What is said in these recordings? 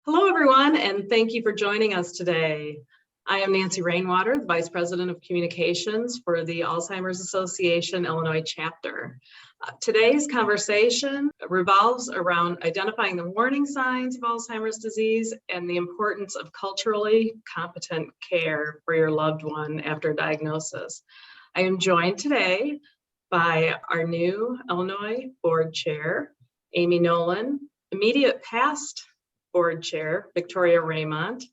Hello, everyone, and thank you for joining us today. I am Nancy Rainwater, the Vice President of Communications for the Alzheimer's Association Illinois chapter. Today's conversation revolves around identifying the warning signs of Alzheimer's disease and the importance of culturally competent care for your loved one after diagnosis. I am joined today by our new Illinois Board Chair, Aimee Nolan, immediate past Board Chair, Victoria Raymont,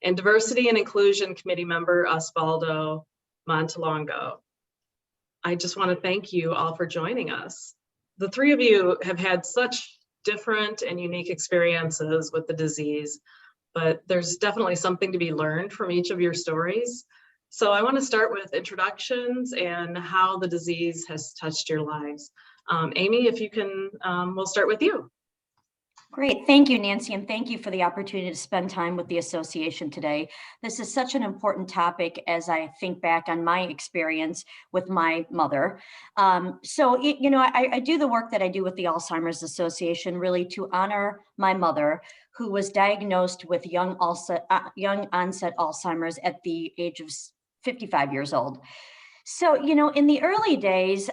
and Diversity and Inclusion Committee member, Osvaldo Montelongo. I just want to thank you all for joining us. The three of you have had such different and unique experiences with the disease, but there's definitely something to be learned from each of your stories. So I want to start with introductions and how the disease has touched your lives. Aimee, if you can, we'll start with you. Great. Thank you, Nancy, and thank you for the opportunity to spend time with the association today. This is such an important topic as I think back on my experience with my mother. I do the work that I do with the Alzheimer's Association really to honor my mother, who was diagnosed with young onset Alzheimer's at the age of 55 years old. So, in the early days,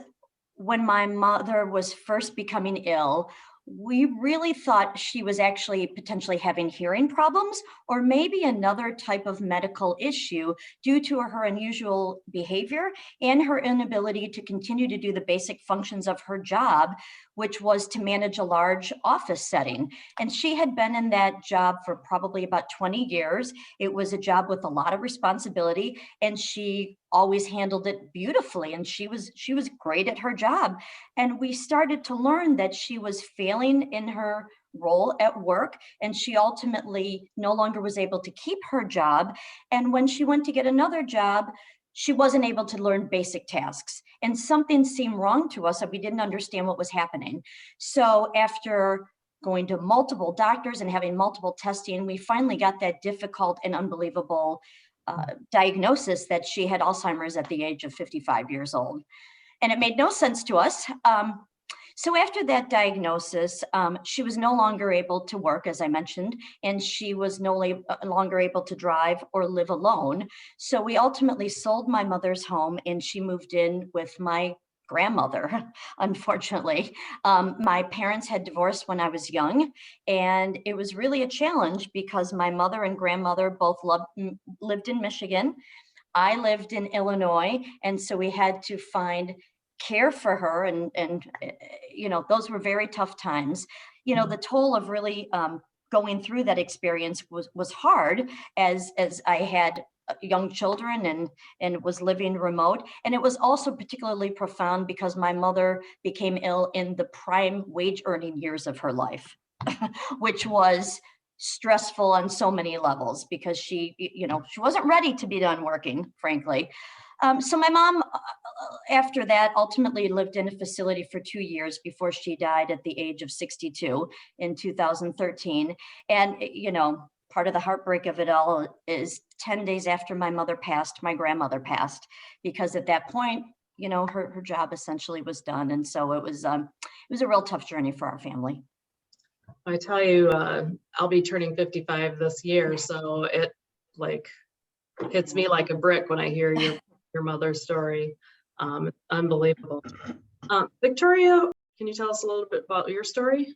when my mother was first becoming ill, we really thought she was actually potentially having hearing problems or maybe another type of medical issue due to her unusual behavior and her inability to continue to do the basic functions of her job, which was to manage a large office setting. And she had been in that job for probably about 20 years. It was a job with a lot of responsibility, and she always handled it beautifully, and she was great at her job. And we started to learn that she was failing in her role at work, and she ultimately no longer was able to keep her job. And when she went to get another job, she wasn't able to learn basic tasks, and something seemed wrong to us, and we didn't understand what was happening. So after going to multiple doctors and having multiple testing, we finally got that difficult and unbelievable diagnosis that she had Alzheimer's at the age of 55 years old. And it made no sense to us. So after that diagnosis, she was no longer able to work, as I mentioned, and she was no longer able to drive or live alone. So we ultimately sold my mother's home, and she moved in with my grandmother, unfortunately. My parents had divorced when I was young, and it was really a challenge because my mother and grandmother both lived in Michigan. I lived in Illinois, and so we had to find care for her, and those were very tough times. The toll of really going through that experience was hard as I had young children and was living remote. And it was also particularly profound because my mother became ill in the prime wage earning years of her life, which was stressful on so many levels because she wasn't ready to be done working, frankly. So my mom, after that, ultimately lived in a facility for 2 years before she died at the age of 62 in 2013. And, part of the heartbreak of it all is 10 days after my mother passed, my grandmother passed, because at that point, her job essentially was done. And so it was a real tough journey for our family. I tell you, I'll be turning 55 this year, so it hits me like a brick when I hear your mother's story. Unbelievable. Victoria, can you tell us a little bit about your story?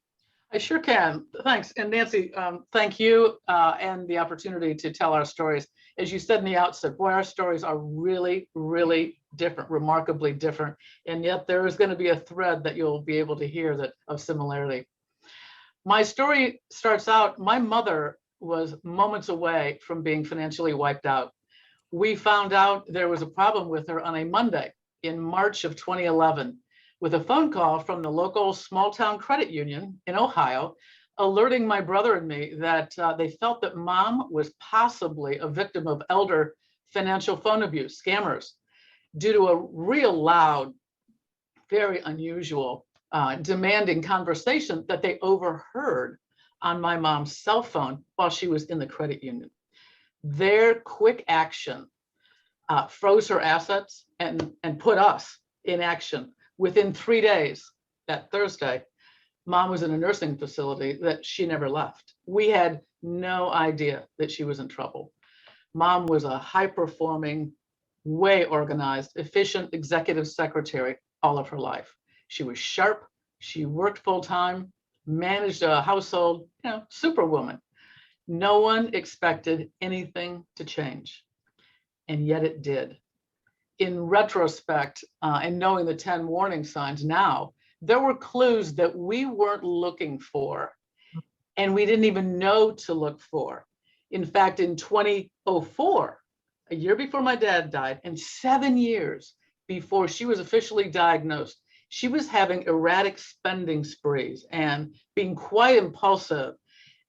I sure can. Thanks. And Nancy, thank you and the opportunity to tell our stories. As you said in the outset, boy, our stories are really, really different, remarkably different. And yet there is going to be a thread that you'll be able to hear that of similarity. My story starts out, my mother was moments away from being financially wiped out. We found out there was a problem with her on a Monday in March of 2011 with a phone call from the local small town credit union in Ohio, alerting my brother and me that they felt that mom was possibly a victim of elder financial phone abuse, scammers, due to a real loud, very unusual, demanding conversation that they overheard on my mom's cell phone while she was in the credit union. Their quick action froze her assets and put us in action. Within 3 days, that Thursday, mom was in a nursing facility that she never left. We had no idea that she was in trouble. Mom was a high-performing, way organized, efficient executive secretary all of her life. She was sharp, she worked full-time, managed a household, superwoman. No one expected anything to change, and yet it did. In retrospect, and knowing the 10 warning signs now, there were clues that we weren't looking for, and we didn't even know to look for. In fact, in 2004, a year before my dad died, and 7 years before she was officially diagnosed, she was having erratic spending sprees and being quite impulsive,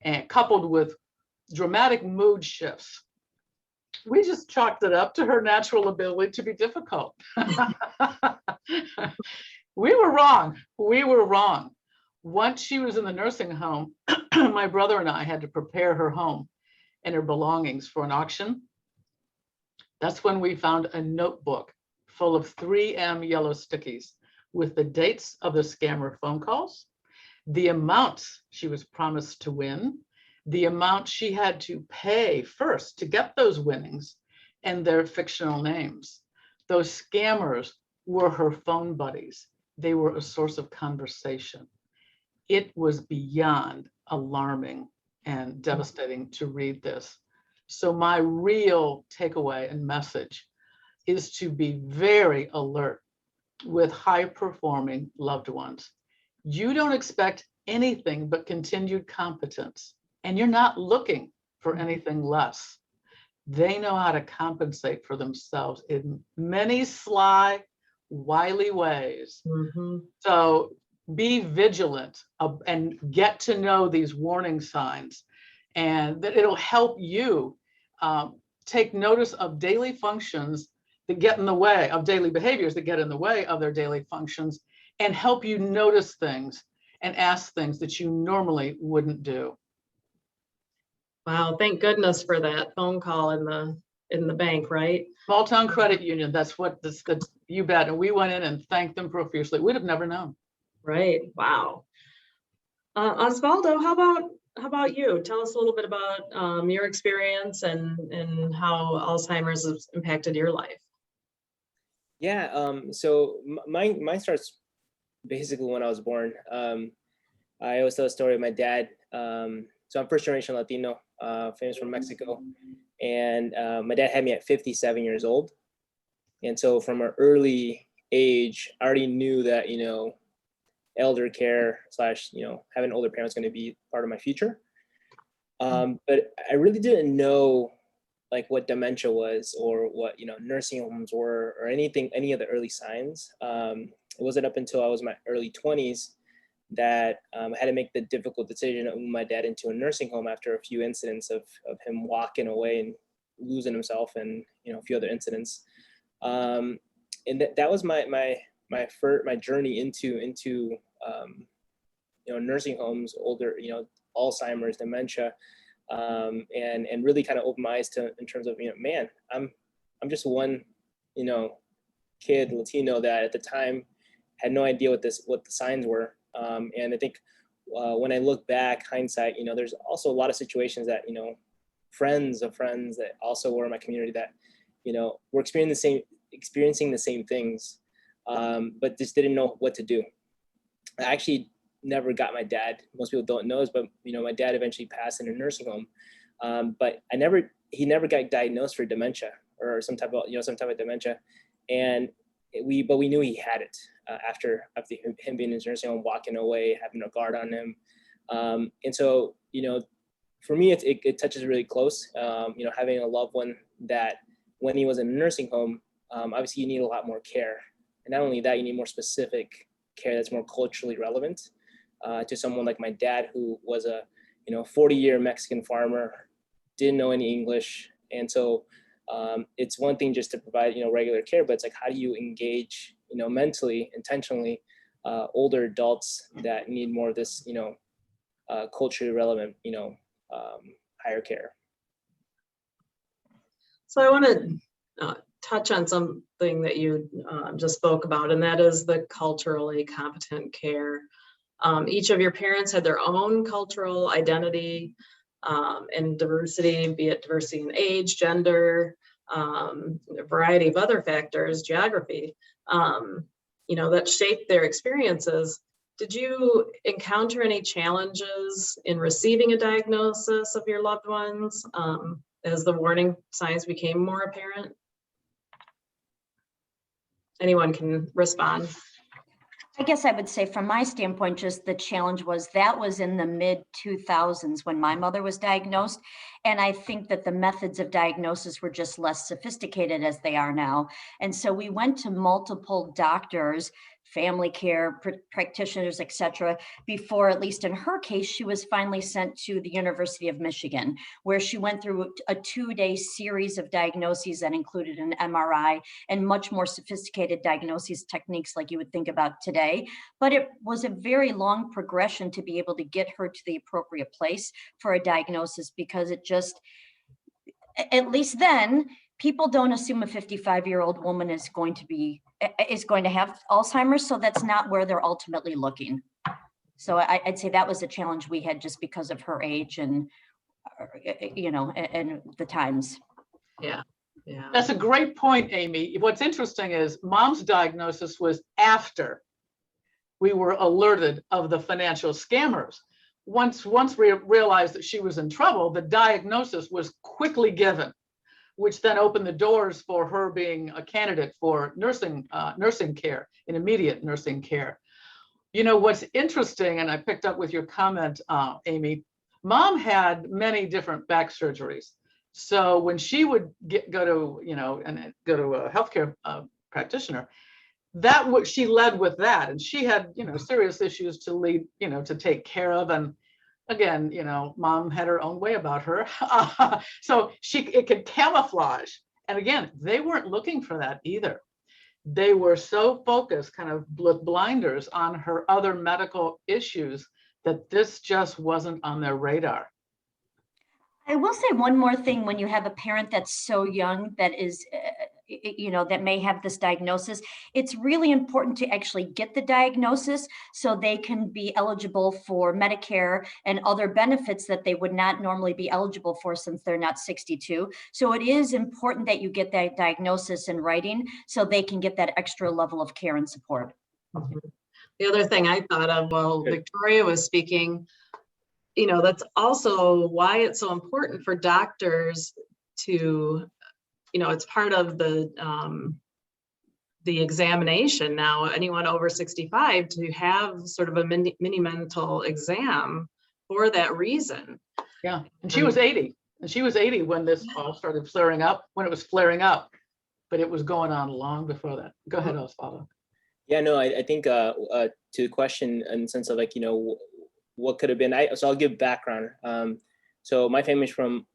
and coupled with dramatic mood shifts. We just chalked it up to her natural ability to be difficult. We were wrong. We were wrong. Once she was in the nursing home, my brother and I had to prepare her home and her belongings for an auction. That's when we found a notebook full of 3M yellow stickies with the dates of the scammer phone calls, the amounts she was promised to win, the amount she had to pay first to get those winnings, and their fictional names. Those scammers were her phone buddies. They were a source of conversation. It was beyond alarming and devastating to read this. So my real takeaway and message is to be very alert with high-performing loved ones. You don't expect anything but continued competence, and you're not looking for anything less. They know how to compensate for themselves in many sly, wily ways. Mm-hmm. So be vigilant and get to know these warning signs, and that it'll help you take notice of daily functions that get in the way of daily behaviors that get in the way of their daily functions, and help you notice things and ask things that you normally wouldn't do. Wow, thank goodness for that phone call in the bank, right? Small Town Credit Union, that's what this, you bet. And we went in and thanked them profusely. We'd have never known. Right. Wow. Osvaldo, how about you? Tell us a little bit about your experience and how Alzheimer's has impacted your life. Yeah. So mine starts basically when I was born. I always tell a story of my dad. So I'm first generation Latino, famous from Mexico, and my dad had me at 57 years old. And so from an early age, I already knew that, elder care / having older parents going to be part of my future. But I really didn't know like what dementia was, or what, nursing homes were, or any of the early signs. It wasn't up until I was in my early 20s that I had to make the difficult decision of moving my dad into a nursing home after a few incidents of him walking away and losing himself, and a few other incidents. And that was my journey into nursing homes, older, Alzheimer's, dementia, and really kind of opened my eyes in terms of, man, I'm just one, kid, Latino, that at the time had no idea what the signs were. And I think when I look back, hindsight, there's also a lot of situations that, friends of friends that also were in my community that, were experiencing the same things, but just didn't know what to do. I actually never got my dad. Most people don't know this, but my dad eventually passed in a nursing home. But he never got diagnosed for dementia or some type of dementia, and we knew he had it after him being in his nursing home, walking away, having a guard on him, and so for me it touches really close. Having a loved one that when he was in a nursing home, obviously you need a lot more care, and not only that, you need more specific care that's more culturally relevant to someone like my dad, who was a 40-year Mexican farmer, didn't know any English, and so it's one thing just to provide regular care, but it's like, how do you engage mentally, intentionally, older adults that need more of this culturally relevant higher care. So I want to touch on something that you just spoke about, and that is the culturally competent care. Each of your parents had their own cultural identity and diversity, be it diversity in age, gender, a variety of other factors, geography, that shaped their experiences. Did you encounter any challenges in receiving a diagnosis of your loved ones as the warning signs became more apparent? Anyone can respond. I guess I would say from my standpoint, just the challenge was that was in the mid 2000s when my mother was diagnosed. And I think that the methods of diagnosis were just less sophisticated as they are now. And so we went to multiple doctors, family care practitioners, et cetera, before, at least in her case, she was finally sent to the University of Michigan, where she went through a 2-day series of diagnoses that included an MRI and much more sophisticated diagnosis techniques like you would think about today. But it was a very long progression to be able to get her to the appropriate place for a diagnosis, because it just, at least then, people don't assume a 55-year-old woman is going to have Alzheimer's, so that's not where they're ultimately looking. So I'd say that was a challenge we had just because of her age and, and the times. Yeah. That's a great point, Amy. What's interesting is Mom's diagnosis was after we were alerted of the financial scammers. Once we realized that she was in trouble, the diagnosis was quickly given, which then opened the doors for her being a candidate for nursing care, in immediate nursing care. What's interesting, and I picked up with your comment, Amy, Mom had many different back surgeries. So when she would go to a healthcare practitioner, she led with that, and she had serious issues to take care of. And again, Mom had her own way about her, so it could camouflage. And again, they weren't looking for that either. They were so focused, kind of blinders on her other medical issues, that this just wasn't on their radar. I will say one more thing. When you have a parent that's so young that is, that may have this diagnosis, it's really important to actually get the diagnosis so they can be eligible for Medicare and other benefits that they would not normally be eligible for since they're not 62. So it is important that you get that diagnosis in writing so they can get that extra level of care and support. Mm-hmm. The other thing I thought of while Victoria was speaking, that's also why it's so important for doctors to, it's part of the examination now, anyone over 65 to have sort of a mini mental exam for that reason. Yeah, and she was 80. And she was 80 when this all started flaring up, when it was flaring up, but it was going on long before that. Go ahead, Osvaldo. Yeah, no, I think to the question in the sense of what could have been, so I'll give background. So my family is from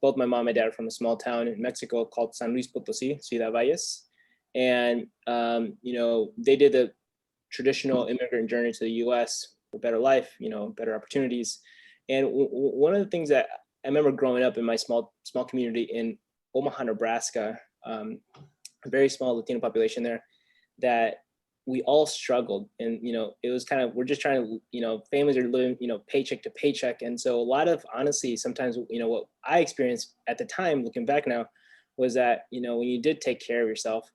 both my mom and my dad are from a small town in Mexico called San Luis Potosí, Ciudad Valles. And, they did the traditional immigrant journey to the US for better life, better opportunities. And one of the things that I remember growing up in my small community in Omaha, Nebraska, a very small Latino population there, that we all struggled. And, it was kind of, we're just trying to, families are living, paycheck to paycheck. And so a lot of, honestly, sometimes, what I experienced at the time, looking back now, was that, when you did take care of yourself,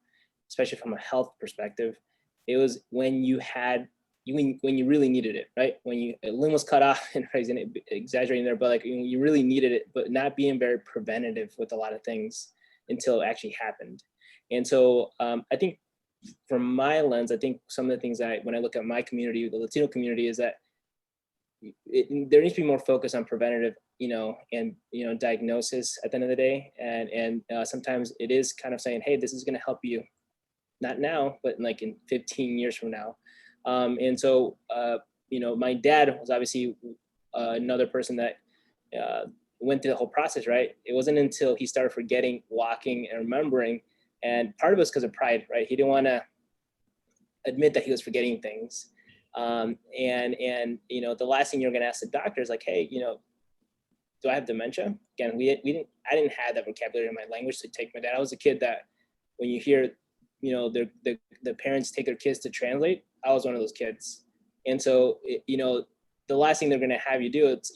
especially from a health perspective, it was when you had, when you really needed it, right? When a limb was cut off, and I was exaggerating there, but you really needed it, but not being very preventative with a lot of things until it actually happened. And so I think, from my lens, I think some of the things when I look at my community, the Latino community, is that there needs to be more focus on preventative, and diagnosis at the end of the day. And sometimes it is kind of saying, hey, this is going to help you, not now, but in 15 years from now. And so, my dad was obviously another person that went through the whole process, right? It wasn't until he started forgetting, walking, and remembering. And part of it was because of pride, right? He didn't want to admit that he was forgetting things. And the last thing you're going to ask the doctor is like, hey, do I have dementia? Again, I didn't have that vocabulary in my language to take my dad. I was a kid that when you hear, the parents take their kids to translate, I was one of those kids. And so, the last thing they're going to have you do is,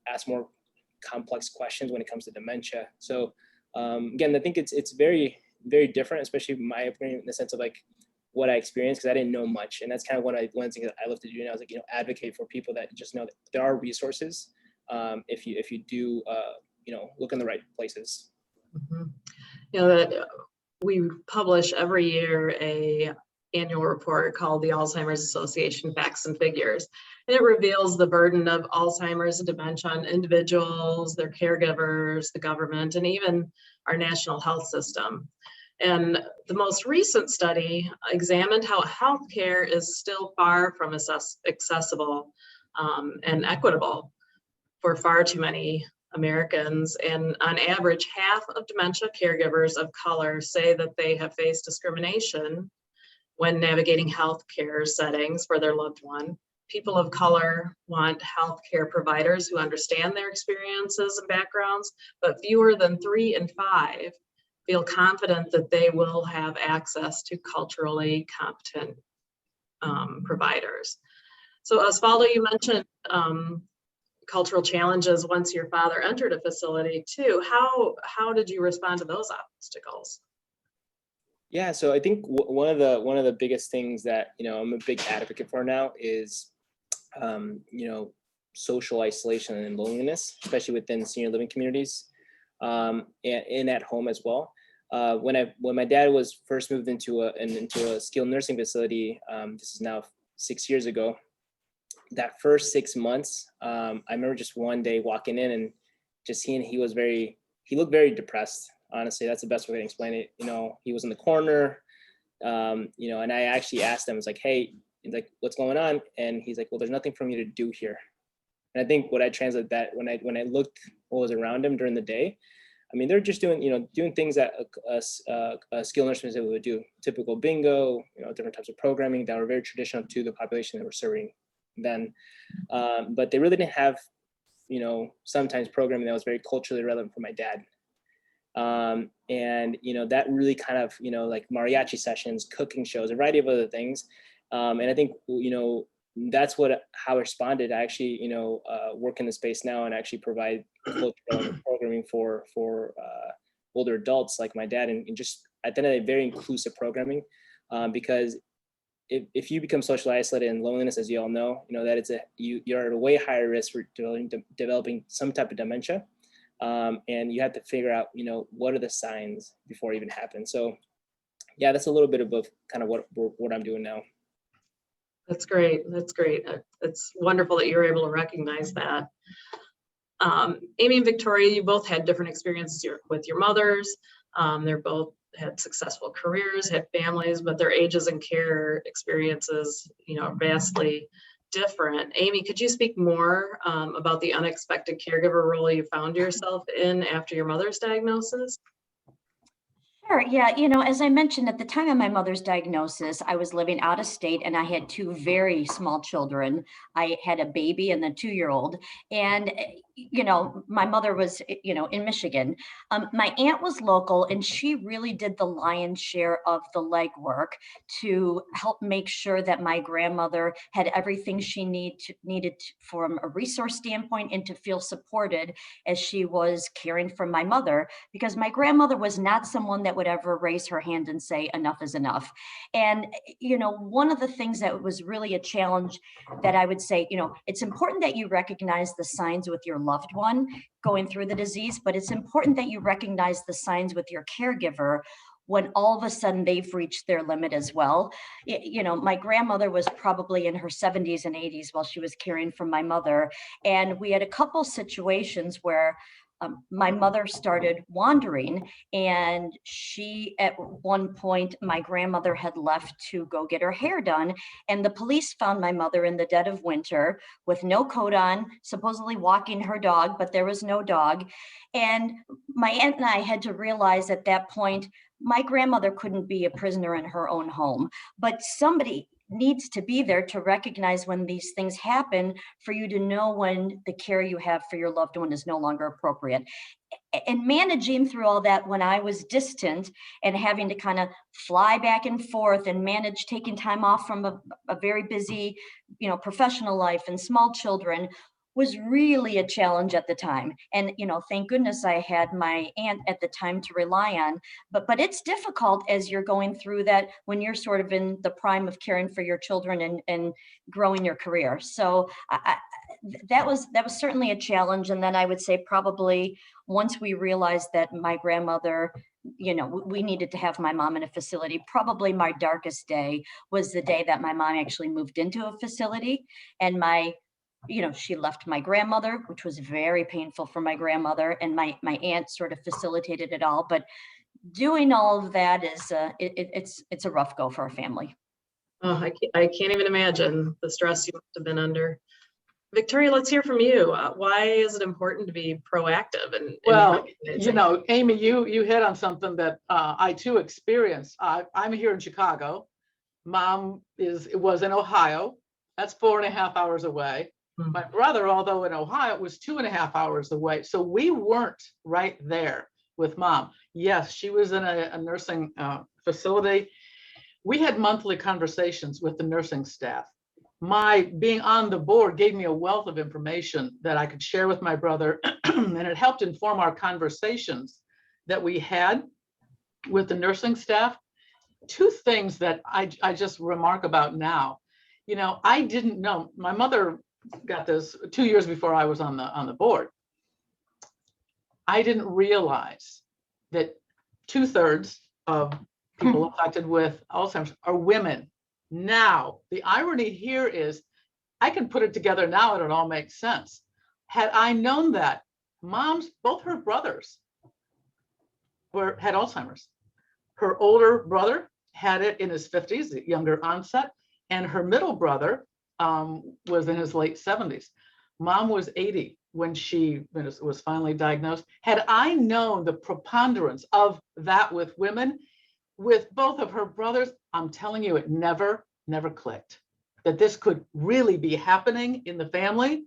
ask more complex questions when it comes to dementia. So again, I think it's very, very different, especially my opinion in the sense of like what I experienced, because I didn't know much. And that's kind of one of the things that I love to do now is like, advocate for people that just know that there are resources if you do, look in the right places. Mhm. That we publish every year a annual report called the Alzheimer's Association Facts and Figures. And it reveals the burden of Alzheimer's and dementia on individuals, their caregivers, the government, and even our national health system. And the most recent study examined how healthcare is still far from accessible and equitable for far too many Americans. And on average, half of dementia caregivers of color say that they have faced discrimination when navigating healthcare settings for their loved one. People of color want healthcare providers who understand their experiences and backgrounds, but fewer than 3 in 5 feel confident that they will have access to culturally competent providers. So Osvaldo, you mentioned cultural challenges once your father entered a facility too. How did you respond to those obstacles? Yeah, so I think one of the biggest things that I'm a big advocate for now is social isolation and loneliness, especially within senior living communities, and at home as well. When my dad was first moved into a skilled nursing facility, this is now 6 years ago. That first 6 months, I remember just one day walking in and just seeing he looked very depressed. Honestly, that's the best way to explain it. He was in the corner, and I actually asked him, I was like, hey, like, what's going on? And he's like, well, there's nothing for me to do here. And I think what I translate that when I looked what was around him during the day, I mean, they're just doing things that a skilled nursing facility would do, typical bingo, different types of programming that were very traditional to the population that we're serving then. But they really didn't have, sometimes programming that was very culturally relevant for my dad. And that really kind of like mariachi sessions, cooking shows, a variety of other things, and I think that's how I responded. I actually work in the space now and actually provide cultural programming for older adults like my dad, and just at the end of the day, very inclusive programming, because if you become socially isolated and loneliness, as you all know, that you're at a way higher risk for developing some type of dementia. And you have to figure out, what are the signs before it even happens. So yeah, that's a little bit of kind of what I'm doing now. That's great. That's great. It's wonderful that you're able to recognize that. Aimee and Victoria, you both had different experiences with your mothers. They're both had successful careers, had families, but their ages and care experiences, are vastly different. Aimee, could you speak more about the unexpected caregiver role you found yourself in after your mother's diagnosis? Sure. Yeah. As I mentioned, at the time of my mother's diagnosis, I was living out of state and I had 2 very small children. I had a baby and a 2-year-old. And, my mother was, in Michigan. My aunt was local and she really did the lion's share of the legwork to help make sure that my grandmother had everything she needed from a resource standpoint and to feel supported as she was caring for my mother, because my grandmother was not someone that would ever raise her hand and say enough is enough. And one of the things that was really a challenge that I would say, it's important that you recognize the signs with your loved one going through the disease, but it's important that you recognize the signs with your caregiver when all of a sudden they've reached their limit as well. My grandmother was probably in her 70s and 80s while she was caring for my mother. And we had a couple situations where my mother started wandering, and at one point, my grandmother had left to go get her hair done, and the police found my mother in the dead of winter with no coat on, supposedly walking her dog, but there was no dog. And my aunt and I had to realize at that point, my grandmother couldn't be a prisoner in her own home, but somebody needs to be there to recognize when these things happen, for you to know when the care you have for your loved one is no longer appropriate. And managing through all that when I was distant and having to kind of fly back and forth and manage taking time off from a very busy, professional life and small children, was really a challenge at the time. And, thank goodness I had my aunt at the time to rely on, but it's difficult as you're going through that when you're sort of in the prime of caring for your children and growing your career. So that was certainly a challenge. And then I would say probably once we realized that my grandmother, we needed to have my mom in a facility, probably my darkest day was the day that my mom actually moved into a facility, and she left my grandmother, which was very painful for my grandmother, and my aunt sort of facilitated it all. But doing all of that is it's a rough go for a family. Oh, I can't even imagine the stress you must have been under. Victoria, let's hear from you. Why is it important to be proactive? Well, Amy, you hit on something that I too experienced. I'm here in Chicago. Mom was in Ohio. That's 4.5 hours away. Mm-hmm. My brother, although in Ohio, was 2.5 hours away. So we weren't right there with Mom. Yes, she was in a nursing facility. We had monthly conversations with the nursing staff. My being on the board gave me a wealth of information that I could share with my brother, and it helped inform our conversations that we had with the nursing staff. Two things that I just remark about now. I didn't know. My mother got this 2 years before I was on the board. I didn't realize that 2/3 of people affected with Alzheimer's are women. Now, the irony here is I can put it together now and it all makes sense. Had I known that, both her brothers had Alzheimer's. Her older brother had it in his 50s, the younger onset, and her middle brother was in his late 70s. Mom was 80 when she was finally diagnosed. Had I known the preponderance of that with women, with both of her brothers, I'm telling you, it never clicked that this could really be happening in the family.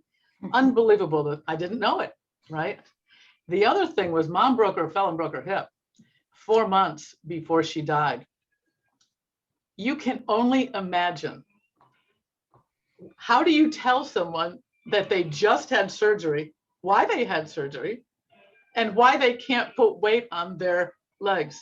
Unbelievable that I didn't know it, right? The other thing was Mom fell and broke her hip 4 months before she died. You can only imagine. How do you tell someone that they just had surgery, why they had surgery, and why they can't put weight on their legs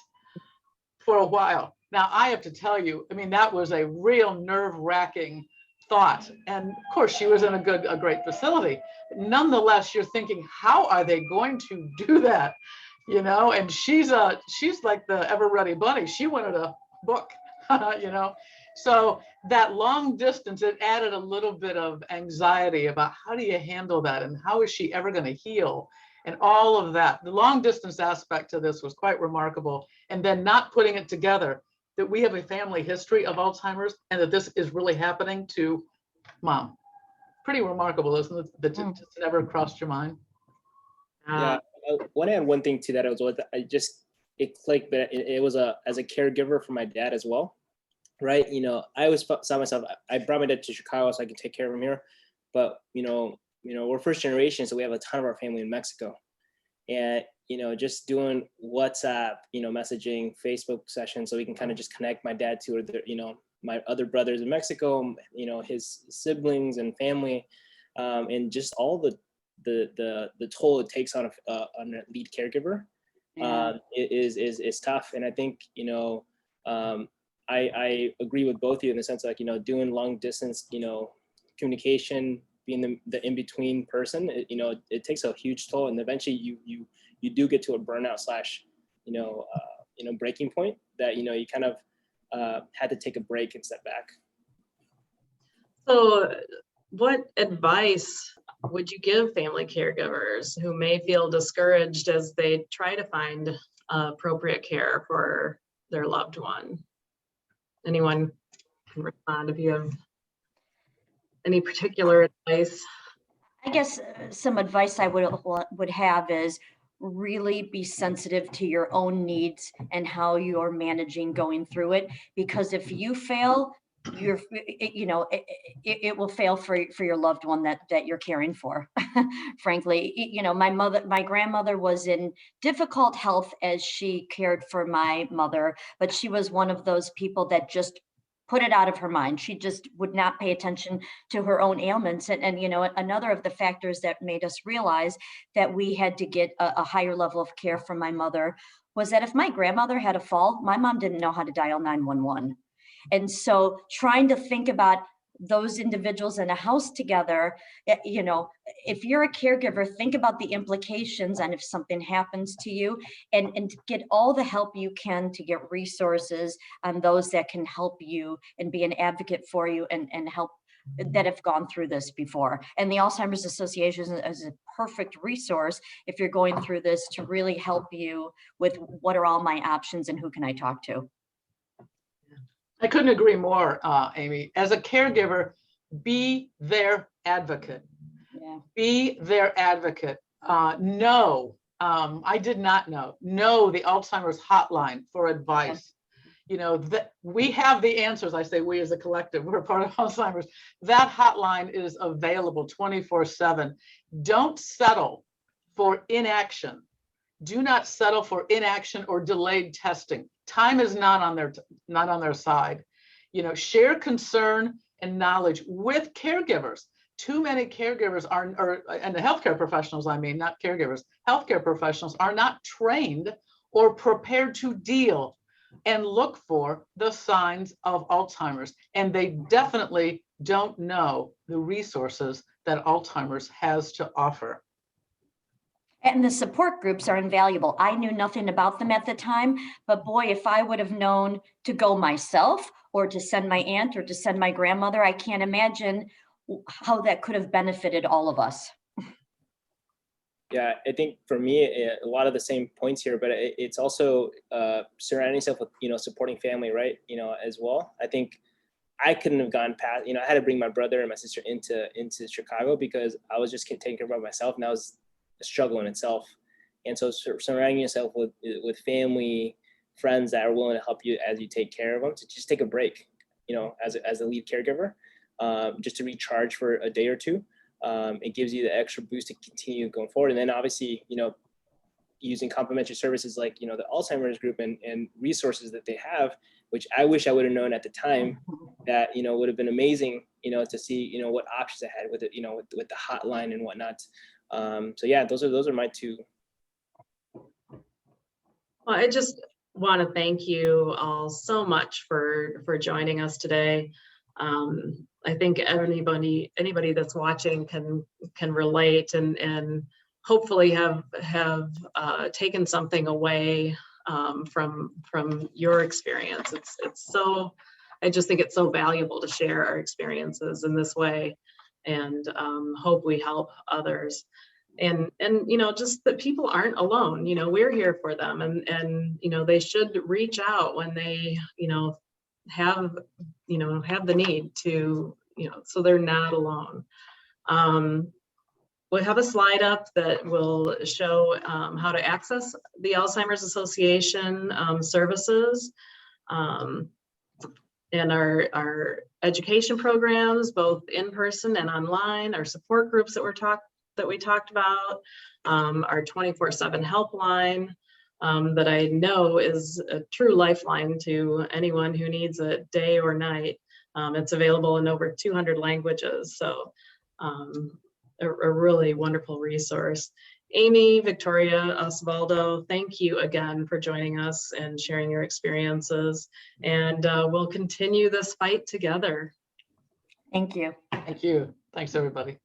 for a while? Now, I have to tell you, that was a real nerve-wracking thought. And of course, she was in a great facility. Nonetheless, you're thinking, how are they going to do that? And she's like the ever-ready bunny. She wanted a book, So that long distance, it added a little bit of anxiety about how do you handle that and how is she ever going to heal? And all of that. The long distance aspect to this was quite remarkable. And then not putting it together that we have a family history of Alzheimer's and that this is really happening to Mom. Pretty remarkable, isn't it? That just never crossed your mind. Yeah, I want to add one thing to that. It clicked that it was as a caregiver for my dad as well, right? I always saw myself. I brought my dad to Chicago so I can take care of him here, but we're first generation, so we have a ton of our family in Mexico, and just doing WhatsApp, messaging, Facebook sessions, so we can kind of just connect my dad to my other brothers in Mexico, his siblings and family, and just all the toll it takes on a lead caregiver. Is tough. And I think I agree with both of you in the sense like doing long distance communication, being the in-between person, it takes a huge toll, and eventually you do get to a burnout / breaking point that you kind of had to take a break and step back. So what advice would you give family caregivers who may feel discouraged as they try to find appropriate care for their loved one? Anyone can respond if you have any particular advice. I guess some advice I would have is really be sensitive to your own needs and how you're managing going through it. Because if you fail, it will fail for your loved one that you're caring for. Frankly, my grandmother was in difficult health as she cared for my mother, but she was one of those people that just put it out of her mind. She just would not pay attention to her own ailments. And another of the factors that made us realize that we had to get a higher level of care from my mother was that if my grandmother had a fall, my mom didn't know how to dial 911. And so trying to think about those individuals in a house together, if you're a caregiver, think about the implications and if something happens to you, and get all the help you can to get resources on those that can help you and be an advocate for you and help that have gone through this before. And the Alzheimer's Association is a perfect resource if you're going through this to really help you with what are all my options and who can I talk to. I couldn't agree more, Amy. As a caregiver, be their advocate. Yeah. Be their advocate. Know, I did not know the Alzheimer's hotline for advice. That we have the answers. I say we as a collective, we're part of Alzheimer's. That hotline is available 24/7. Don't settle for inaction. Do not settle for inaction or delayed testing. Time is not on their side. Share concern and knowledge with caregivers. Too many caregivers and the healthcare professionals, not caregivers, healthcare professionals are not trained or prepared to deal and look for the signs of Alzheimer's. And they definitely don't know the resources that Alzheimer's has to offer. And the support groups are invaluable. I knew nothing about them at the time, but boy, if I would have known to go myself or to send my aunt or to send my grandmother, I can't imagine how that could have benefited all of us. Yeah, I think for me, a lot of the same points here, but it's also surrounding yourself with, supporting family, right? As well. I think I couldn't have gone past, I had to bring my brother and my sister into Chicago because I was just taking care of myself, and that was a struggle in itself. And so surrounding yourself with family, friends that are willing to help you as you take care of them, to just take a break, as a lead caregiver, just to recharge for a day or two. It gives you the extra boost to continue going forward. And then obviously, using complementary services like, the Alzheimer's group and resources that they have, which I wish I would have known at the time, that, would have been amazing, to see, what options I had with it, with the hotline and whatnot. So yeah, those are my two. Well, I just want to thank you all so much for joining us today. I think anybody that's watching can relate and hopefully have taken something away from your experience. I just think it's so valuable to share our experiences in this way, and hope we help others. And just that people aren't alone. We're here for them, and they should reach out when they have the need to, so they're not alone. We have a slide up that will show how to access the Alzheimer's Association services and our education programs, both in person and online, our support groups that we talked about, our 24/7 helpline that I know is a true lifeline to anyone who needs it day or night. It's available in over 200 languages, so a really wonderful resource. Amy, Victoria, Osvaldo, thank you again for joining us and sharing your experiences, and we'll continue this fight together. Thank you. Thank you. Thanks, everybody.